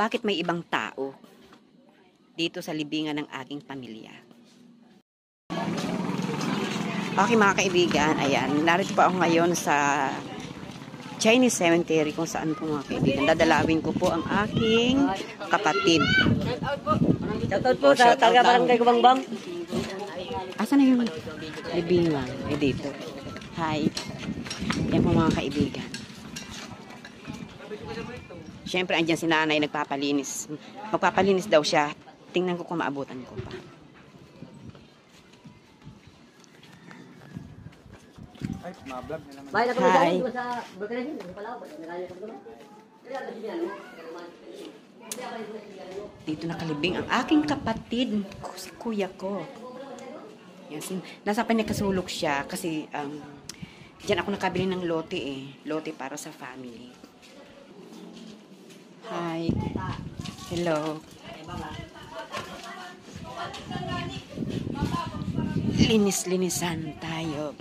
Bakit may ibang tao dito sa libingan ng aking pamilya? Okay mga kaibigan, ayan, narito pa ako ngayon sa Chinese cemetery kung saan po mga kaibigan. Dadalawin ko po ang aking kapatid. Shoutout po sa taga Barangay Gubangbang. Asan na yung libingan? Ay, dito. Hi. Yan po mga kaibigan. Siyempre, andyan si nanay nagpapalinis. Magpapalinis daw siya. Tingnan ko kung maabutan ko pa. Hi. Dito nakalibing ang aking kapatid. Si kuya ko. Yan, nasa panikasulok siya kasi diyan ako nakabili ng lote eh. Lote para sa family. Hi. Hello. Linis-linisan tayo.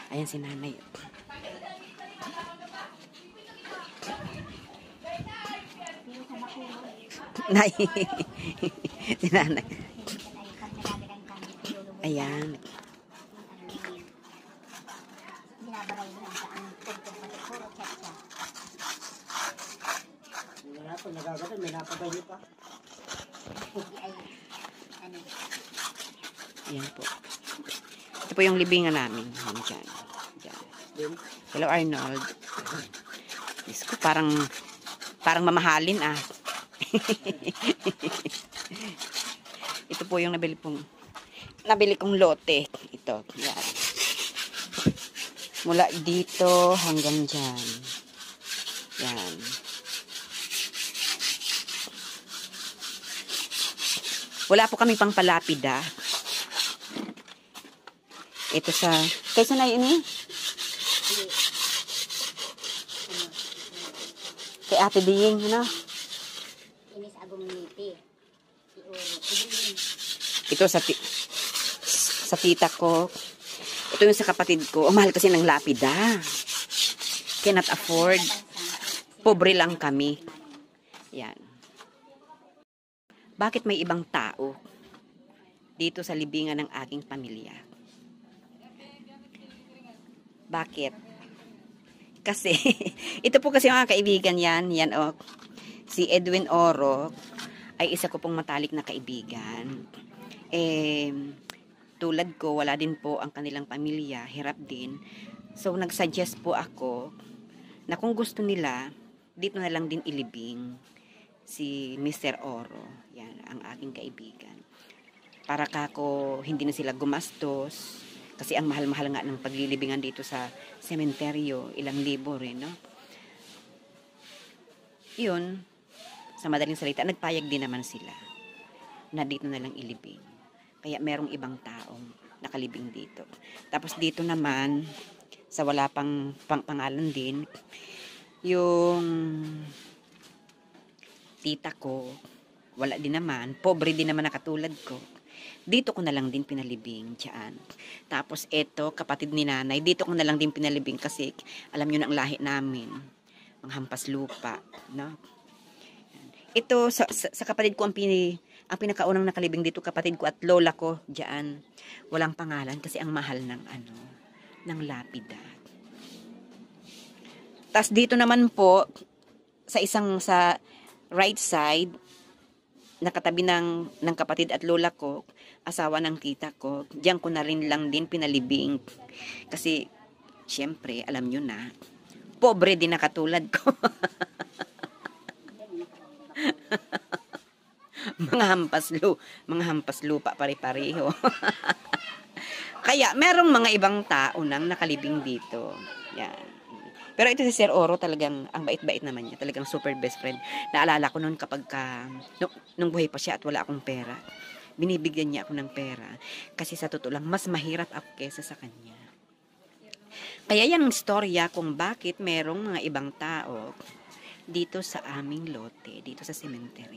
Ayan si nanay. Nay. Si nanay. Ayan. Ayan po. Ito po yung libingan namin. Ayan dyan. Dyan. Hello Arnold. Diyos ko, parang mamahalin ah. Ito po yung nabili kong lote. Ito. Yan. Mula dito hanggang dyan. Yan. Wala po kami pang palapida. Ito sa... Kaysa na ini? Kay Ate Diying, ano? Ito sa tita ko. Ito yung sa kapatid ko. Mahal kasi ng lapida. Cannot afford. Pobre lang kami. Yan. Bakit may ibang tao dito sa libingan ng aking pamilya? Bakit? Kasi, ito po kasi mga kaibigan yan o, si Edwin Oro ay isa ko pong matalik na kaibigan. Tulad ko, wala din po ang kanilang pamilya, hirap din. So, nagsuggest po ako na kung gusto nila, dito na lang din ilibing si Mr. Oro. Yan, ang aking kaibigan. Para kako, hindi na sila gumastos. Kasi ang mahal-mahal nga ng paglilibingan dito sa sementeryo, ilang libo rin, no? Yun, sa madaling salita, nagpayag din naman sila na dito na lang ilibing. Kaya merong ibang taong nakalibing dito. Tapos dito naman, sa wala pang pangalan din, yung tita ko, wala din naman, pobre din naman na katulad ko. Dito ko na lang din pinalibing dyan. Tapos eto, kapatid ni nanay, dito ko na lang din pinalibing kasi alam nyo na ang lahi namin. Mga hampas lupa, no? Ito, sa kapatid ko ang pinakaunang nakalibing dito, kapatid ko at lola ko dyan. Walang pangalan kasi ang mahal ng ng lapida. Tapos dito naman po, sa right side, nakatabi ng kapatid at lola ko, asawa ng tita ko, diyan ko na rin lang din pinalibing. Kasi, syempre, alam nyo na, pobre din na katulad ko. mga hampas lupa pare-pareho. Kaya, merong mga ibang tao nang nakalibing dito. Yan. Pero ito si Sir Oro talagang, ang bait-bait naman niya. Talagang super best friend. Naalala ko noon kapag nung buhay pa siya at wala akong pera. Binibigyan niya ako ng pera. Kasi sa totoo lang, mas mahirap ako kesa sa kanya. Kaya yan ang storya kung bakit merong mga ibang tao dito sa aming lote, dito sa cemetery.